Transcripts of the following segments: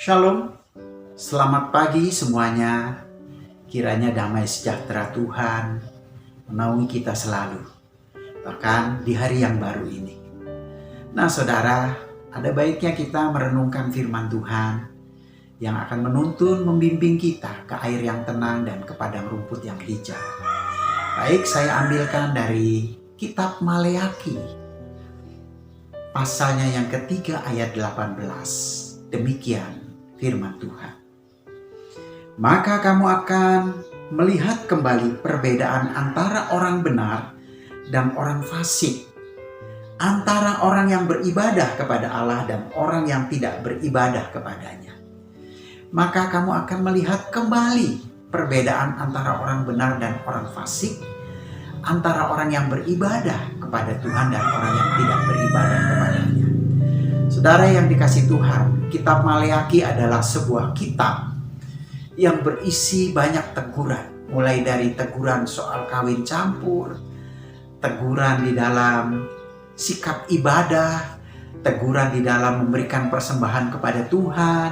Shalom, selamat pagi semuanya. Kiranya damai sejahtera Tuhan menaungi kita selalu, bahkan di hari yang baru ini. Nah saudara, ada baiknya kita merenungkan firman Tuhan yang akan menuntun membimbing kita ke air yang tenang dan ke padang rumput yang hijau. Baik, saya ambilkan dari kitab Maleaki, pasalnya yang ketiga ayat 18. Demikian firman Tuhan. Maka kamu akan melihat kembali perbedaan antara orang benar dan orang fasik, antara orang yang beribadah kepada Allah dan orang yang tidak beribadah kepadanya. Maka kamu akan melihat kembali perbedaan antara orang benar dan orang fasik, antara orang yang beribadah kepada Tuhan dan orang yang tidak beribadah kepadanya. Saudara yang dikasihi Tuhan, kitab Maleaki adalah sebuah kitab yang berisi banyak teguran. Mulai dari teguran soal kawin campur, teguran di dalam sikap ibadah, teguran di dalam memberikan persembahan kepada Tuhan.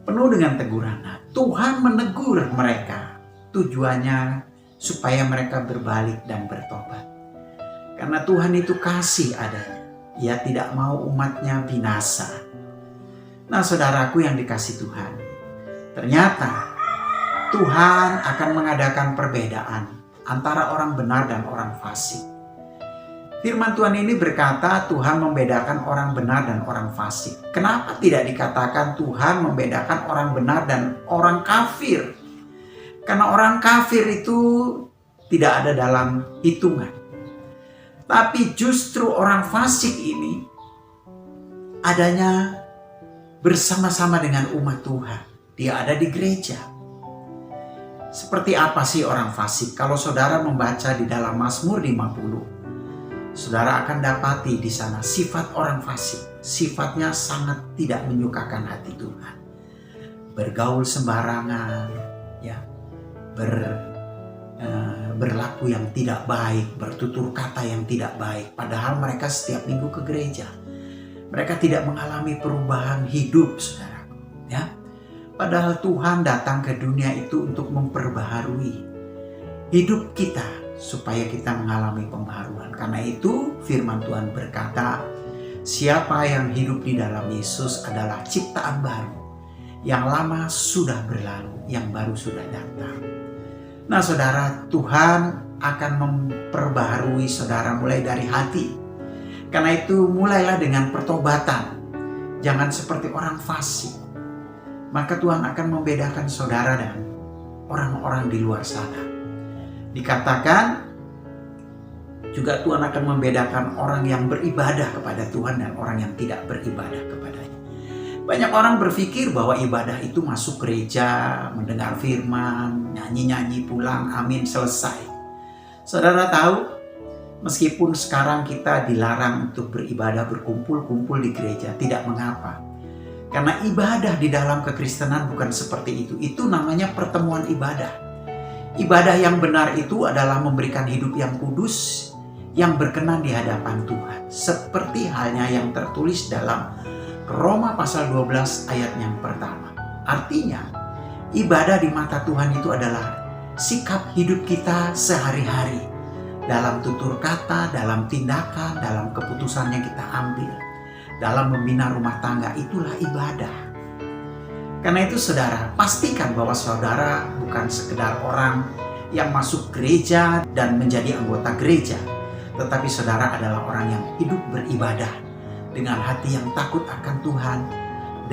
Penuh dengan teguran. Nah, Tuhan menegur mereka. Tujuannya supaya mereka berbalik dan bertobat. Karena Tuhan itu kasih adanya. Ia tidak mau umatnya binasa. Nah saudaraku yang dikasihi Tuhan, ternyata Tuhan akan mengadakan perbedaan antara orang benar dan orang fasik. Firman Tuhan ini berkata Tuhan membedakan orang benar dan orang fasik. Kenapa tidak dikatakan Tuhan membedakan orang benar dan orang kafir? Karena orang kafir itu tidak ada dalam hitungan. Tapi justru orang fasik ini adanya bersama-sama dengan umat Tuhan. Dia ada di gereja. Seperti apa sih orang fasik? Kalau saudara membaca di dalam Mazmur 50, saudara akan dapati di sana sifat orang fasik. Sifatnya sangat tidak menyukakan hati Tuhan. Bergaul sembarangan, ya, berlaku yang tidak baik, bertutur kata yang tidak baik. Padahal mereka setiap minggu ke gereja. Mereka tidak mengalami perubahan hidup, saudaraku. Ya, padahal Tuhan datang ke dunia itu untuk memperbaharui hidup kita supaya kita mengalami pembaharuan. Karena itu firman Tuhan berkata, siapa yang hidup di dalam Yesus adalah ciptaan baru. Yang lama sudah berlalu, yang baru sudah datang. Nah saudara, Tuhan akan memperbaharui saudara mulai dari hati. Karena itu mulailah dengan pertobatan. Jangan seperti orang fasik. Maka Tuhan akan membedakan saudara dan orang-orang di luar sana. Dikatakan juga Tuhan akan membedakan orang yang beribadah kepada Tuhan dan orang yang tidak beribadah kepadanya. Banyak orang berpikir bahwa ibadah itu masuk gereja, mendengar firman, nyanyi-nyanyi pulang, amin, selesai. Saudara tahu, meskipun sekarang kita dilarang untuk beribadah, berkumpul-kumpul di gereja, tidak mengapa. Karena ibadah di dalam kekristenan bukan seperti itu. Itu namanya pertemuan ibadah. Ibadah yang benar itu adalah memberikan hidup yang kudus, yang berkenan di hadapan Tuhan. Seperti halnya yang tertulis dalam Roma pasal 12 ayat yang pertama. Artinya, ibadah di mata Tuhan itu adalah sikap hidup kita sehari-hari. Dalam tutur kata, dalam tindakan, dalam keputusan yang kita ambil. Dalam membina rumah tangga, itulah ibadah. Karena itu saudara, pastikan bahwa saudara bukan sekedar orang yang masuk gereja dan menjadi anggota gereja. Tetapi saudara adalah orang yang hidup beribadah dengan hati yang takut akan Tuhan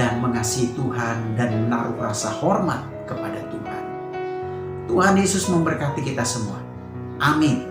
dan mengasihi Tuhan dan menaruh rasa hormat kepada Tuhan. Tuhan Yesus memberkati kita semua. Amin.